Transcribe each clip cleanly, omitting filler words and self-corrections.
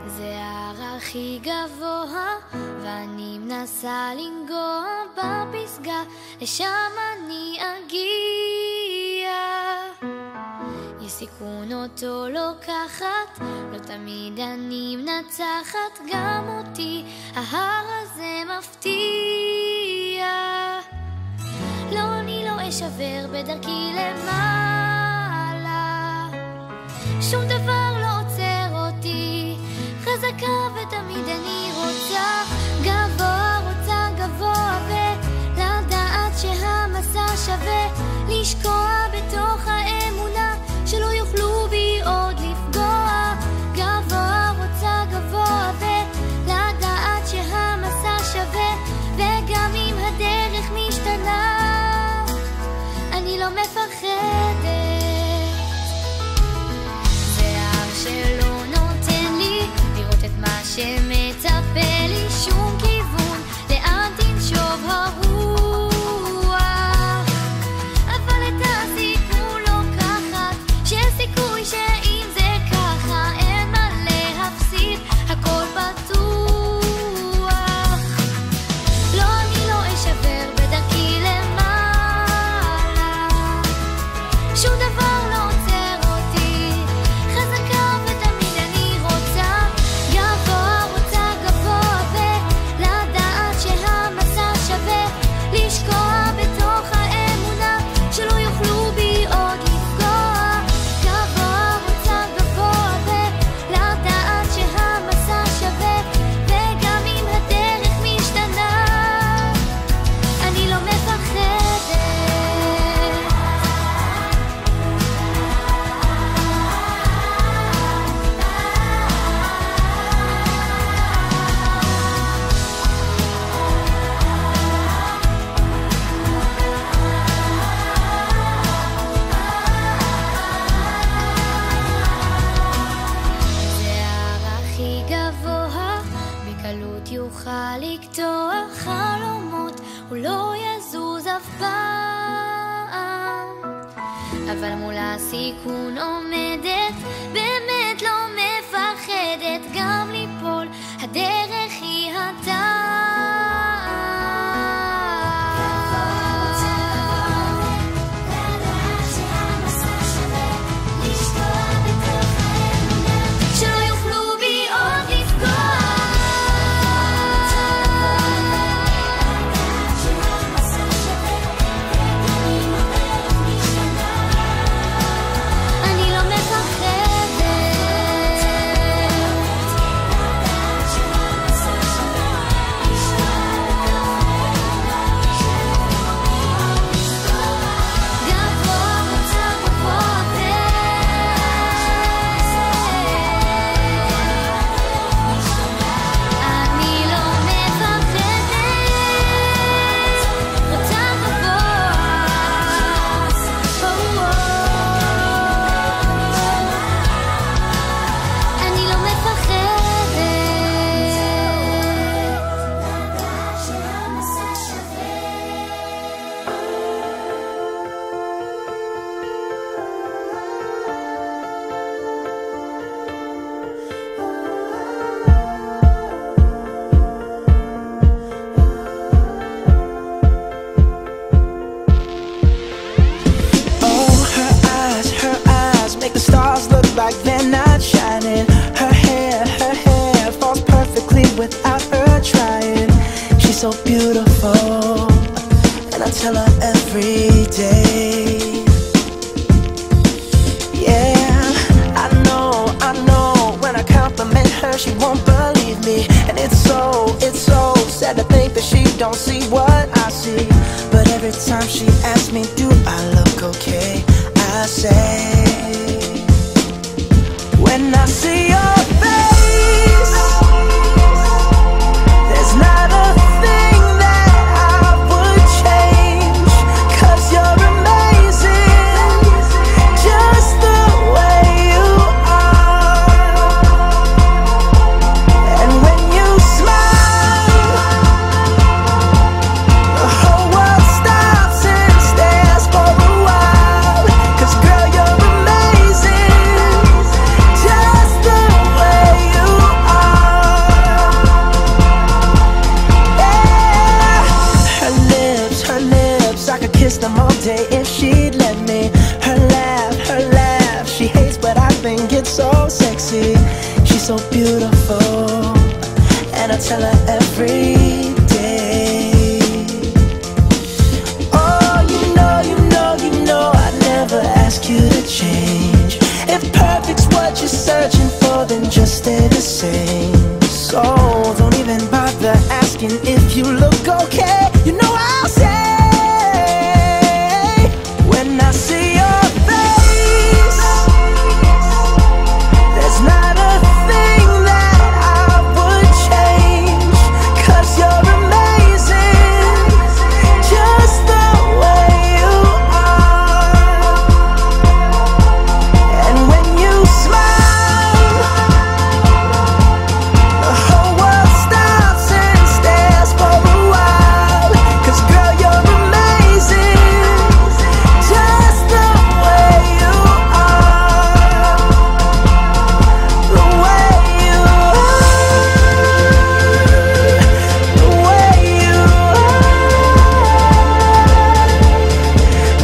זה ההר הכי גבוה ואני מנסה לנגוע בפסגה, לשם אני אגיע. יש סיכון אותו לוקחת, לא תמיד אני מנצחת, גם אותי ההר הזה מפתיע. לא, אני לא אשבר בדרכי למעלה, שום דבר לא עוצר אותי, חזקה ותמיד אני רוצה גבוה, רוצה גבוה ולדעת שהמסע שווה, לשקוע בתוך האמונה שלא יוכלו בי עוד לפגוע. גבוה, רוצה גבוה ולדעת שהמסע שווה, וגם אם הדרך משתנה אני לא מפחדת. זה הר שלא נותן לי לראות את מה שמצפה לי, שום כיוון לאן תנשוב הרוח, אבל את הסיכון לוקחת, שיש סיכוי שאם זה ככה אין מה להפסיד, הכל פתוח. לא, אני לא אשבר בדרכי למעלה, שום דבר לא עוצר אותי, חזקה ותמיד אני רוצה גבוה, רוצה גבוה ולדעת שהמסע שווה, לשקוע בתוך האמונה שלא יוכלו בי עוד לפגוע. גבוה, רוצה גבוה ולדעת שהמסע שווה, וגם אם הדרך משתנה אני לא מפחדת. זה ההר הכי גבוה, בקלות יוכל לקטוע חלומות, הוא לא יזוז אף פעם, אבל מול הסיכון עומדת, באמת לא מפחדת, גם ליפול הדרך היא הטעם. שלא יוכלו בי עוד לפגוע. אני לא מפחדת. גבוה, רוצה גבוה אני לא מפחדת. רוצה אני לא מפחדת. Oh, her eyes make the stars look like they're not shining. Her hair falls perfectly without her trying. She's so beautiful, and I tell her every day. Yeah, I know, when I compliment her she won't believe me, and it's so sad to think that she don't see what I see. But every time she asks me, do I look okay, I say, when I see your face, there's not a thing that I would change, 'cause you're amazing, just the way you are. And when you smile, the whole world stops and so beautiful, and I tell her every day. Oh, you know I never ask you to change. If perfect's what you're searching for, then just stay the same. So don't even bother asking if you look okay. You know I'll say, when I see your face, there's not a thing that I would change, 'cause you're amazing, just the way you are. And when you smile, the whole world stops and stares for a while, 'cause girl, you're amazing, just the way you are. The way you are, the way you are.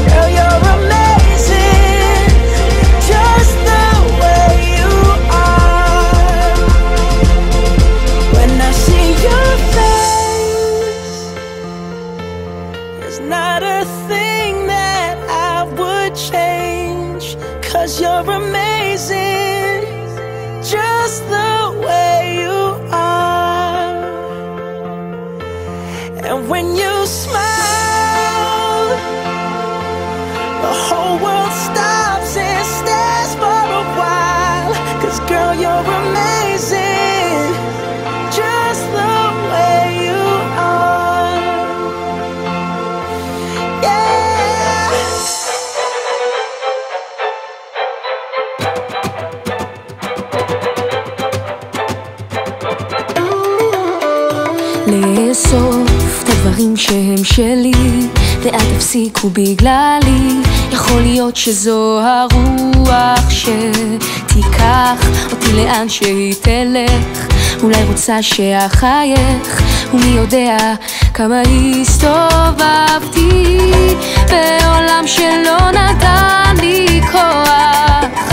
Girl, you're amazing, just the way you are. When I see your face, there's not a thing that I would change, 'cause you're amazing, just the way you are. And when you smile, the whole world stops and stares for a while, 'cause girl, you're amazing, just the way you are. Yeah. לאסוף את הדברים שהם שלי, ואל תפסיקו בגללי. יכול להיות שזו הרוח שתיקח אותי לאן שהיא תלך, אולי רוצה שאחייך, ומי יודע כמה הסתובבתי בעולם שלא נתן לי כוח,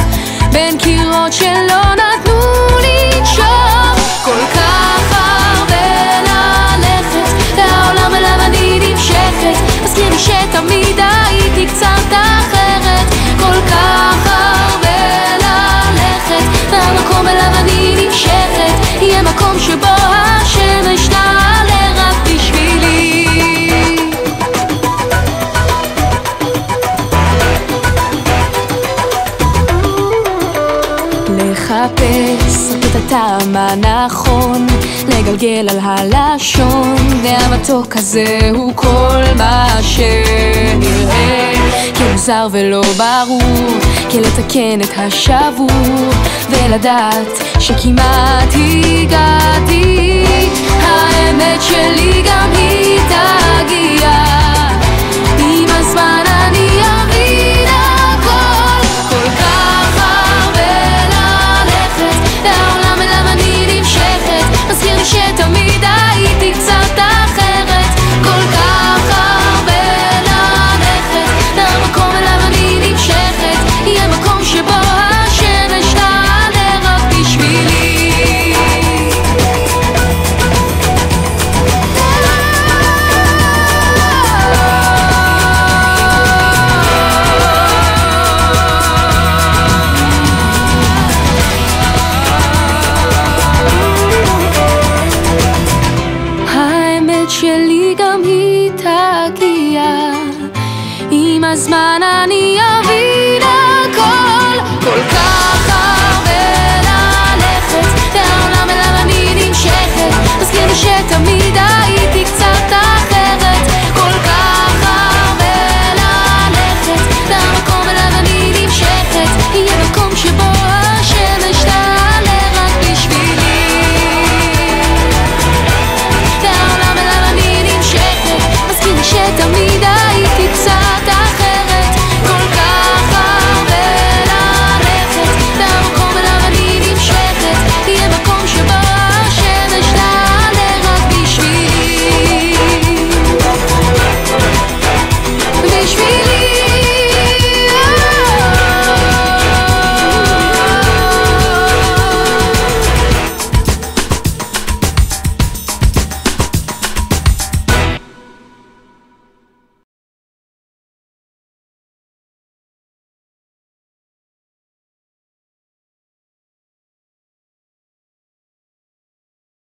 בין קירות שלא נתנו לי לנשום. כל כך הרבה ללכת, והעולם אליו אני נמשכת, מזכיר לי שתמיד הייתי קצת אחרת. כל כך הרבה ללכת, והמקום אליו אני נמשכת, יהיה מקום שבו השמש תעלה רק בשבילי. לחפש את הטעם הנכון, לגלגל על הלשון, והמתוק הזה הוא כל מה שנראה כמוזר ולא ברור, כלתקן את השבור ולדעת שכמעט הגעתי. האמת שלי גם היא תגיע, עם הזמן אני אבין הכל. כל כך הרבה ללכת, והעולם אליו אני נמשכת, מזכיר לי שתמיד הייתי קצת אחרת. כל כך הרבה ללכת, והמקום אליו אני נמשכת, יהיה מקום שבו השמש תעלה רק בשבילי. האמת שלי גם היא תגיע, עם הזמן אני